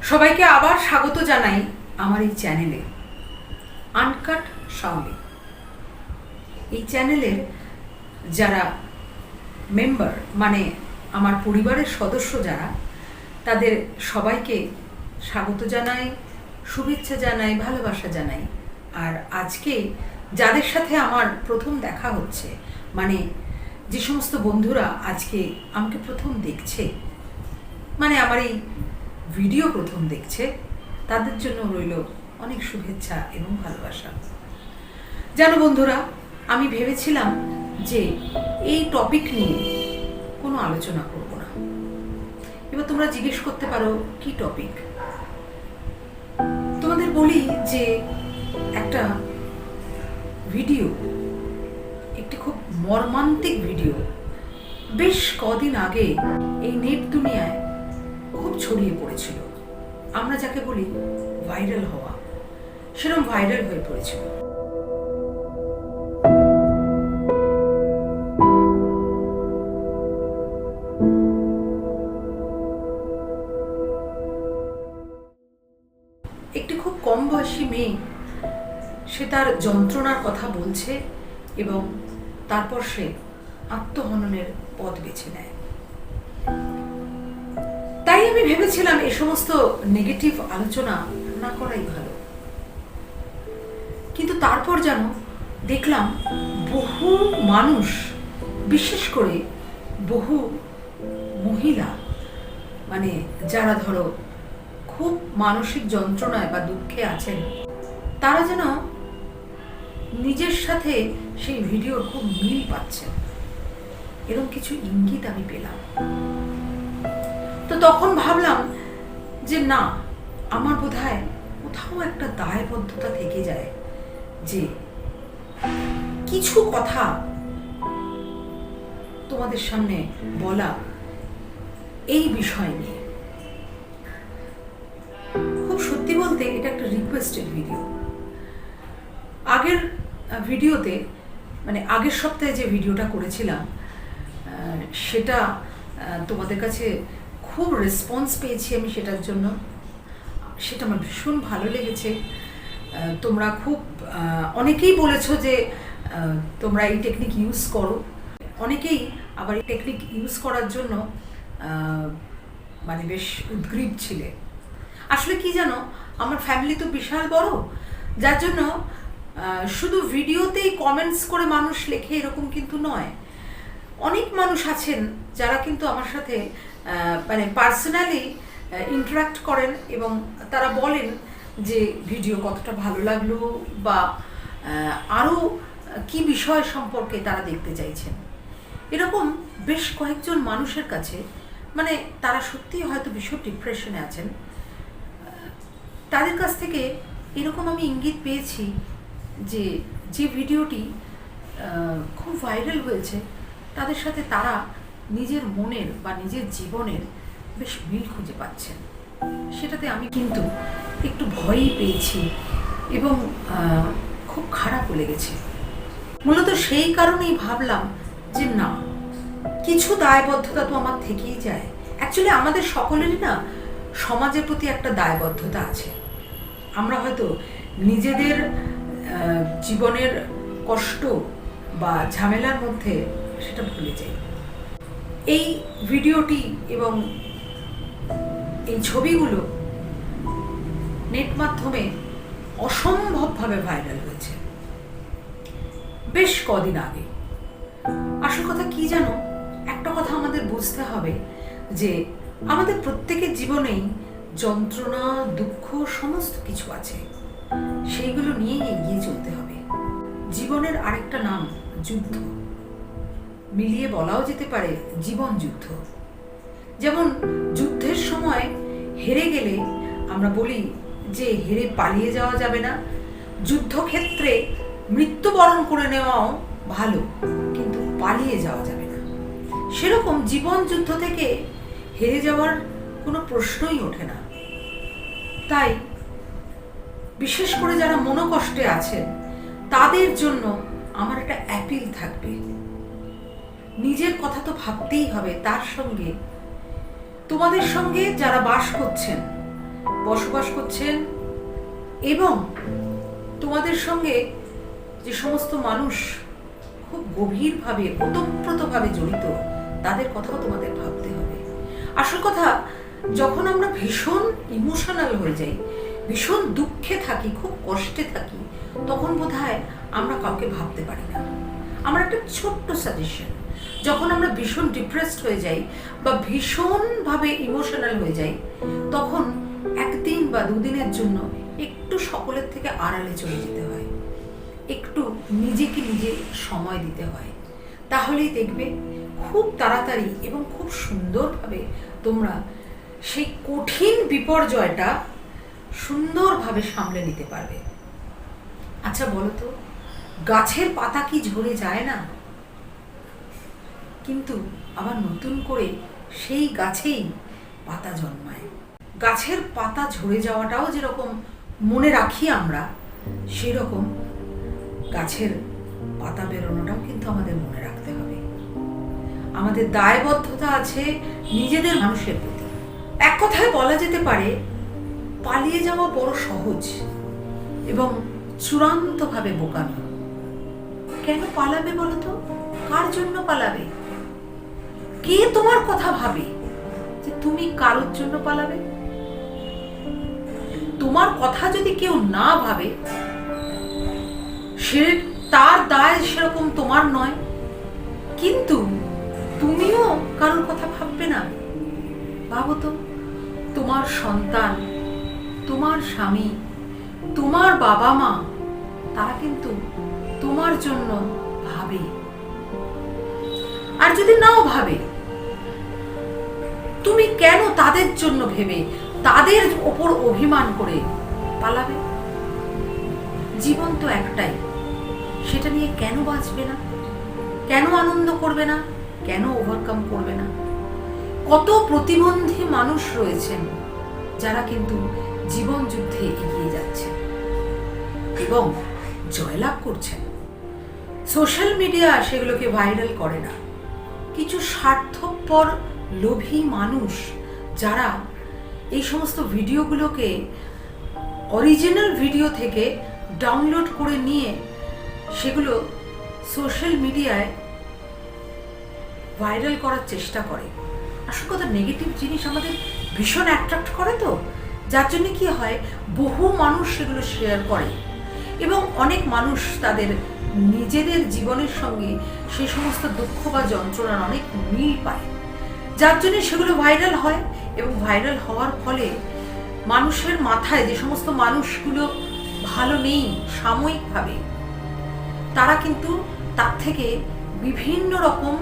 সবাইকে আবার স্বাগত জানাই আমার এই চ্যানেলে আনকাট সাউন্ডে। এই চ্যানেলের যারা মেম্বার মানে আমার পরিবারের সদস্য যারা, তাদের সবাইকে স্বাগত জানাই, শুভেচ্ছা জানাই, ভালোবাসা জানাই। আর আজকে যাদের সাথে আমার প্রথম দেখা হচ্ছে, মানে যে সমস্ত বন্ধুরা আজকে আমাকে প্রথম দেখছে, মানে আমার এই ভিডিও প্রথম দেখছে, তাদের জন্য রইল অনেক শুভেচ্ছা এবং ভালোবাসা। জানো বন্ধুরা, আমি ভেবেছিলাম যে এই টপিক নিয়ে কোনো আলোচনা করব না। এবার তোমরা জিজ্ঞেস করতে পারো কি টপিক। তোমাদের বলি যে একটা ভিডিও, একটি খুব মর্মান্তিক ভিডিও বেশ কদিন আগে এই নেট দুনিয়ায় খুব ছড়িয়ে পড়েছিল। আমরা যাকে বলি ভাইরাল হওয়া, সেরকম ভাইরাল হয়ে পড়েছিল। একটি খুব কম বয়সী মেয়ে, সে তার যন্ত্রণার কথা বলছে এবং তারপর সে আত্মহননের পথ বেছে নেয়। তাই আমি ভেবেছিলাম এ সমস্ত নেগেটিভ আলোচনা না করাই ভালো। কিন্তু তারপর যেন দেখলাম বহু মানুষ, বিশেষ করে বহু মহিলা, মানে যারা ধরো খুব মানসিক যন্ত্রণায় বা দুঃখে আছেন, তারা যেন নিজের সাথে সেই ভিডিওর খুব মিল পাচ্ছেন, এরকম কিছু ইঙ্গিত আমি পেলাম। তো তখন ভাবলাম যে না, আমার বোধহয় কোথাও একটা দায়বদ্ধতা থেকে যায় যে কিছু কথা তোমাদের সামনে বলা এই বিষয় নিয়ে। খুব সত্যি বলতে এটা একটা রিকোয়েস্টেড ভিডিও। আগের ভিডিওতে, মানে আগের সপ্তাহে যে ভিডিওটা করেছিলাম, সেটা তোমাদের কাছে খুব রেসপন্স পেয়েছি আমি সেটার জন্য। সেটা আমার ভীষণ ভালো লেগেছে। তোমরা খুব অনেকেই বলেছো যে তোমরা এই টেকনিক ইউজ করো, অনেকেই আবার এই টেকনিক ইউজ করার জন্য মানে বেশ উদ্গ্রীব ছিলে। আসলে কি জানো, আমার ফ্যামিলি তো বিশাল বড়, যার জন্য শুধু ভিডিওতেই কমেন্টস করে মানুষ লেখে এরকম কিন্তু নয়। অনেক মানুষ আছেন যারা কিন্তু আমার সাথে মানে পার্সোনালি ইন্টারাক্ট করেন এবং তারা বলেন যে ভিডিও কতটা ভালো লাগলো বা আরও কি বিষয় সম্পর্কে তারা দেখতে চাইছেন। এরকম বেশ কয়েকজন মানুষের কাছে, মানে তারা সত্যিই হয়তো ভীষণ ডিপ্রেশনে আছেন, তাদের কাছ থেকে এরকম আমি ইঙ্গিত পেয়েছি যে যে ভিডিওটি খুব ভাইরাল হয়েছে, তাদের সাথে তারা নিজের মনের বা নিজের জীবনের বেশ মিল খুঁজে পাচ্ছেন। সেটাতে আমি কিন্তু একটু ভয়ই পেয়েছি এবং খুব খারাপও লেগেছে। মূলত সেই কারণেই ভাবলাম যে না, কিছু দায়বদ্ধতা তো আমার থেকেই যায়। অ্যাকচুয়ালি আমাদের সকলেরই না সমাজের প্রতি একটা দায়বদ্ধতা আছে। আমরা হয়তো নিজেদের জীবনের কষ্ট বা ঝামেলার মধ্যে সেটা ভুলে যাই। এই ভিডিওটি এবং এই ছবিগুলো নেট মাধ্যমে অসম্ভবভাবে ভাইরাল হয়েছে বেশ কদিন আগে। আসল কথা কি জানো, একটা কথা আমাদের বুঝতে হবে যে আমাদের প্রত্যেকের জীবনেই যন্ত্রণা, দুঃখ সমস্ত কিছু আছে, সেইগুলো নিয়ে এগিয়ে চলতে হবে। জীবনের আরেকটা নাম যুদ্ধ, মিলিয়ে বলাও যেতে পারে জীবন যুদ্ধ। যেমন যুদ্ধের সময় হেরে গেলে আমরা বলি যে হেরে পালিয়ে যাওয়া যাবে না, যুদ্ধক্ষেত্রে মৃত্যুবরণ করে নেওয়াও ভালো, কিন্তু পালিয়ে যাওয়া যাবে না। সেরকম জীবন যুদ্ধ থেকে হেরে যাওয়ার কোনো প্রশ্নই ওঠে না। তাই বিশেষ করে যারা মনোকষ্টে আছেন, তাদের জন্য আমার একটা অ্যাপিল থাকবে, নিজের কথা তো ভাবতেই হবে, তার সঙ্গে তোমাদের সঙ্গে যারা বাস করছেন, বসবাস করছেন এবং তোমাদের সঙ্গে যে সমস্ত মানুষ খুব গভীরভাবে ওতপ্রোতভাবে জড়িত, তাদের কথাও তোমাদের ভাবতে হবে। আসল কথা, যখন আমরা ভীষণ ইমোশনাল হয়ে যাই, ভীষণ দুঃখে থাকি, খুব কষ্টে থাকি, তখন বোধহয় আমরা কাউকে ভাবতে পারি না। আমার একটা ছোট্ট সাজেশন, যখন আমরা ভীষণ ডিপ্রেসড হয়ে যাই বা ভীষণভাবে ইমোশনাল হয়ে যাই, তখন একদিন বা দুদিনের জন্য একটু সকলের থেকে আড়ালে চলে যেতে হয়, একটু নিজেকে নিজে সময় দিতে হয়। তাহলেই দেখবে খুব তাড়াতাড়ি এবং খুব সুন্দরভাবে তোমরা সেই কঠিন বিপর্যয়টা সুন্দরভাবে সামলে নিতে পারবে। আচ্ছা বলো তো, গাছের পাতা কি ঝরে যায় না? কিন্তু আবার নতুন করে সেই গাছেই পাতা জন্মায়। গাছের পাতা ঝরে যাওয়াটাও যেরকম মনে রাখি আমরা, সেই রকম গাছের পাতা বেরোনোটাও কিন্তু আমাদের মনে রাখতে হবে। আমাদের দায়বদ্ধতা আছে নিজেদের মানুষের প্রতি। এক কথায় বলা যেতে পারে, পালিয়ে যাওয়া বড় সহজ এবং চূড়ান্তভাবে বোকামি। কেন পালাবে বলো তো? কার জন্য পালাবে? কে তোমার কথা ভাবে যে তুমি কারোর জন্য পালাবে? তোমার কথা যদি কেউ না ভাবে, সে তার দায় সেরকম তোমার নয়, কিন্তু তুমিও কারোর কথা ভাববে না। ভাবো তো, তোমার সন্তান, তোমার স্বামী, তোমার বাবা মা, তারা কিন্তু তোমার জন্য ভাবে। আর যদি নাও ভাবে, তুমি কেন তাদের জন্য ভেবে তাদের ওপর অভিমান করে পালাবে? জীবন তো একটাই, সেটা নিয়ে কেন বাঁচবে না? কেন আনন্দ করবে না? কেন ওভারকাম করবে না? কত প্রতিবন্ধী মানুষ রয়েছেন যারা কিন্তু জীবন যুদ্ধে এগিয়ে যাচ্ছে এবং জয়লাভ করছেন। সোশ্যাল মিডিয়া সেগুলোকে ভাইরাল করে না। কিছু স্বার্থপর লোভী মানুষ যারা এই সমস্ত ভিডিওগুলোকে অরিজিনাল ভিডিও থেকে ডাউনলোড করে নিয়ে সেগুলো সোশ্যাল মিডিয়ায় ভাইরাল করার চেষ্টা করে। আসল কথা, নেগেটিভ জিনিস আমাদের ভীষণ অ্যাট্রাক্ট করে, তো যার জন্য কি হয়, বহু মানুষ সেগুলো শেয়ার করে এবং অনেক মানুষ তাদের নিজেদের জীবনের সঙ্গে সেই সমস্ত দুঃখ বা যন্ত্রণার অনেক মিল পায়, যার জন্য সেগুলো ভাইরাল হয়। এবং ভাইরাল হওয়ার ফলে মানুষের মাথায়, যে সমস্ত মানুষগুলো ভালো নেই সাময়িকভাবে, তারা কিন্তু তার থেকে বিভিন্ন রকম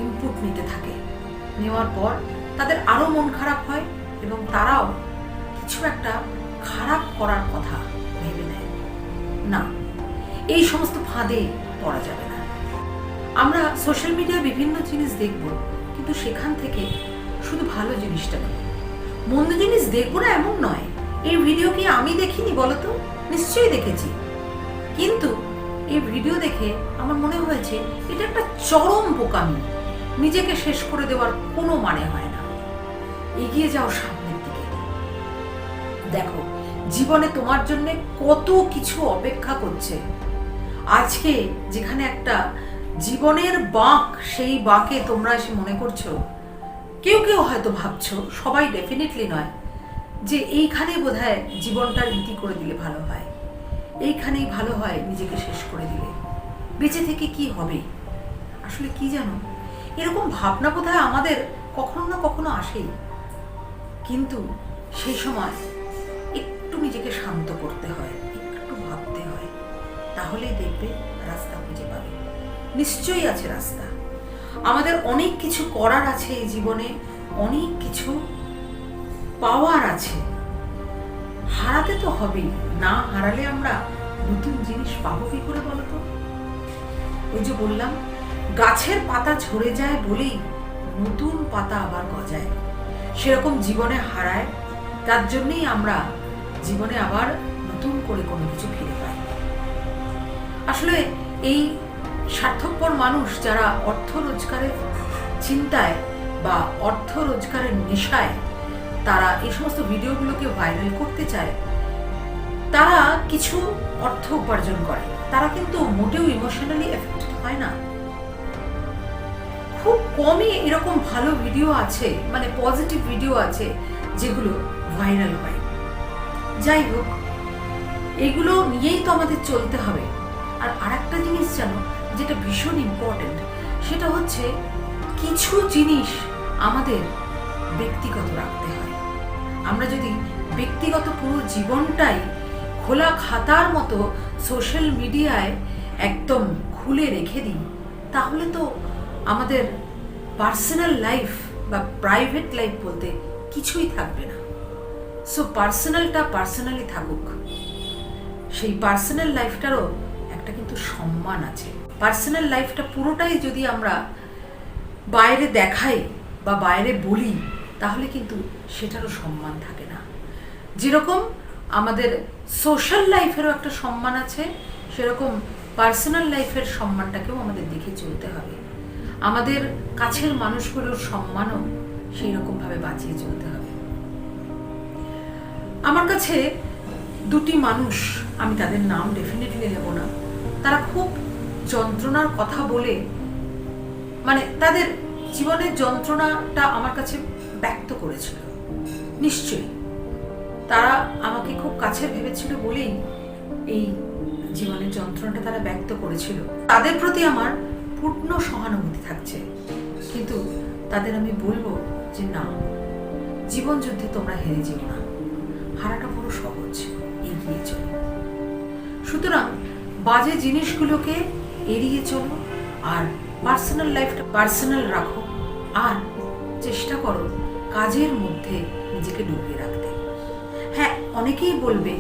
ইনপুট নিতে থাকে। নেওয়ার পর তাদের আরো মন খারাপ হয় এবং তারাও কিছু একটা খারাপ করার কথা ভেবে নেয়। না, এই সমস্ত ফাঁদে পড়া যাবে না। আমরা সোশ্যাল মিডিয়ায় বিভিন্ন জিনিস দেখব, কিন্তু সেখান থেকে শুধু ভালো জিনিসটা নেব, মন্দ জিনিস দেখবো না এমন নয়। এই ভিডিও কি আমি দেখিনি বলো তো? নিশ্চয়ই দেখেছি, কিন্তু এই ভিডিও দেখে আমার মনে হয়েছে এটা একটা চরম বোকামি। নিজেকে শেষ করে দেওয়ার কোনো মানে হয় না। এগিয়ে যাও সামনের দিকে। দেখো, জীবনে তোমার জন্য কত কিছু অপেক্ষা করছে। আজকে যেখানে একটা জীবনের বাঁক, সেই বাঁকে তোমরা এসে মনে করছো, কেউ কেউ হয়তো ভাবছো, সবাই ডেফিনেটলি নয়, যে এইখানে বোধহয় জীবনটার ইতি করে দিলে ভালো হয়, এইখানেই ভালো হয় নিজেকে শেষ করে দিলে, বেঁচে থেকে কি হবে। আসলে কি জানো, এরকম ভাবনা বোধহয় আমাদের কখনো না কখনো আসেই, কিন্তু সেই সময় একটু নিজেকে শান্ত করতে হয়, একটু ভাবতে হয়, তাহলেই দেখবে রাস্তা খুঁজে পাবে। নিশ্চয়ই আছে রাস্তা। আমাদের অনেক কিছু করার আছে এই জীবনে, অনেক কিছু পাওয়ার আছে। হারাতে তো হবেই, না হারালে আমরা নতুন জিনিস পাবো কি করে বলো তো? ওই যে বললাম, গাছের পাতা ঝরে যায় বলেই নতুন পাতা আবার গজায়। সেরকম জীবনে হারায়, তার জন্যই আমরা জীবনে আবার নতুন করে কোনো কিছু ফিরে পাই। আসলে এই স্বার্থপর মানুষ যারা অর্থ রোজগারের চিন্তায় বা অর্থ রোজগারের নেশায় তারা এই সমস্ত ভিডিওগুলোকে ভাইরাল করতে চায়, তারা কিছু অর্থ উপার্জন করে, তারা কিন্তু মোটেও ইমোশনালি এফেক্টেড হয় না। খুব কমই এরকম ভালো ভিডিও আছে, মানে পজিটিভ ভিডিও আছে যেগুলো ভাইরাল হয়। যাই হোক, এইগুলো নিয়েই তো আমাদের চলতে হবে। আর আরেকটা জিনিস জানো, যেটা ভীষণ ইম্পর্টেন্ট, সেটা হচ্ছে কিছু জিনিস আমাদের ব্যক্তিগত রাখতে হয়। আমরা যদি ব্যক্তিগত পুরো জীবনটাই খোলা খাতার মতো সোশ্যাল মিডিয়ায় একদম খুলে রেখে দিই, তাহলে তো আমাদের পার্সোনাল লাইফ বা প্রাইভেট লাইফ বলতে কিছুই থাকবে না। সো পার্সোনালটা পার্সোনালি থাকুক। সেই পার্সোনাল লাইফটারও একটা কিন্তু সম্মান আছে। পার্সোনাল লাইফটা পুরোটাই যদি আমরা বাইরে দেখাই বা বাইরে বলি, তাহলে কিন্তু সেটারও সম্মান থাকে না। যেরকম আমাদের সোশ্যাল লাইফেরও একটা সম্মান আছে, সেরকম পার্সোনাল লাইফের সম্মানটাকেও আমাদের দেখে চলতে হবে। আমাদের কাছের মানুষগুলোর সম্মানও সেই রকমভাবে বাঁচিয়ে চলতে হবে। আমার কাছে দুটি মানুষ, আমি তাদের নাম ডেফিনেটলি নেব না, তারা খুব যন্ত্রণার কথা বলে, মানে তাদের জীবনের যন্ত্রণাটা আমার কাছে ব্যক্ত করেছিল। নিশ্চয়ই তারা আমাকে খুব কাছে ভেবেছিল বলেই এই জীবনের যন্ত্রণাটা তারা ব্যক্ত করেছিল। তাদের প্রতি আমার পূর্ণ সহানুভূতি থাকছে, কিন্তু তাদের আমি বলবো যে না, জীবন যুদ্ধে তোমরা হেরে যেও না, হারাটা পুরো সহজ, এগিয়ে চলো। সুতরাং বাজে জিনিসগুলোকে এড়িয়ে চলো, আর পার্সোনাল লাইফটা পার্সোনাল রাখো, আর চেষ্টা করো কাজের মধ্যে নিজেকে ডুবিয়ে রাখতে। হ্যাঁ, অনেকেই বলবে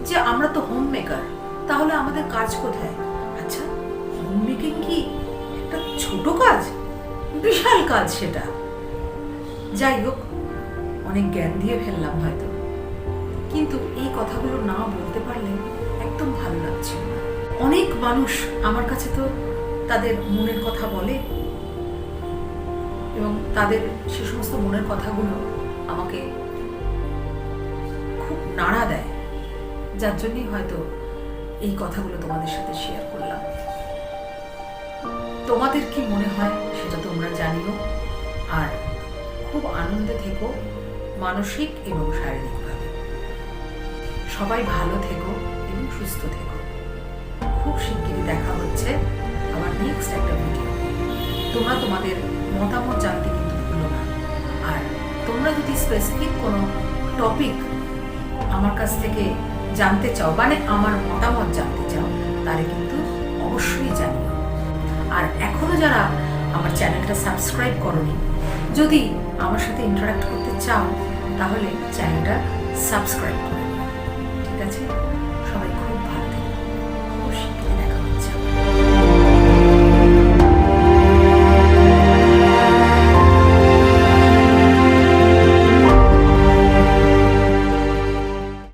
যে আমরা তো হোম মেকার, তাহলে আমাদের কাজ কোথায়? আচ্ছা, হোম মেকিং কি একটা ছোট কাজ? বিশাল কাজ সেটা। যাই হোক, অনেক জ্ঞান দিয়ে ফেললাম হয়তো, কিন্তু এই কথাগুলো না বলতে পারলে একদম ভালো লাগছে না। অনেক মানুষ আমার কাছে তো তাদের মনের কথা বলে, এবং তাদের সে সমস্ত মনের কথাগুলো আমাকে খুব নাড়া দেয়, যার জন্যই হয়তো এই কথাগুলো তোমাদের সাথে শেয়ার করলাম। তোমাদের কি মনে হয় সেটা তোমরা জানিও, আর খুব আনন্দে থেকো, মানসিক এবং শারীরিকভাবে। সবাই ভালো থেকো এবং সুস্থ থেকো। খুব শিগগিরই দেখা হচ্ছে আমার নেক্সট একটা ভিডিও। তোমরা তোমাদের মতামত জানতে কিন্তু ভুলো না। আর তোমরা যদি স্পেসিফিক কোনো টপিক আমার কাছ থেকে জানতে চাও, মানে আমার মতামত জানতে চাও, তাহলে কিন্তু অবশ্যই জানিও। আর এখনো যারা আমার চ্যানেলটা সাবস্ক্রাইব করোনি, যদি আমার সাথে ইন্টারাক্ট করতে চাও, তাহলে চ্যানেলটা সাবস্ক্রাইব করে নিও। ঠিক আছে?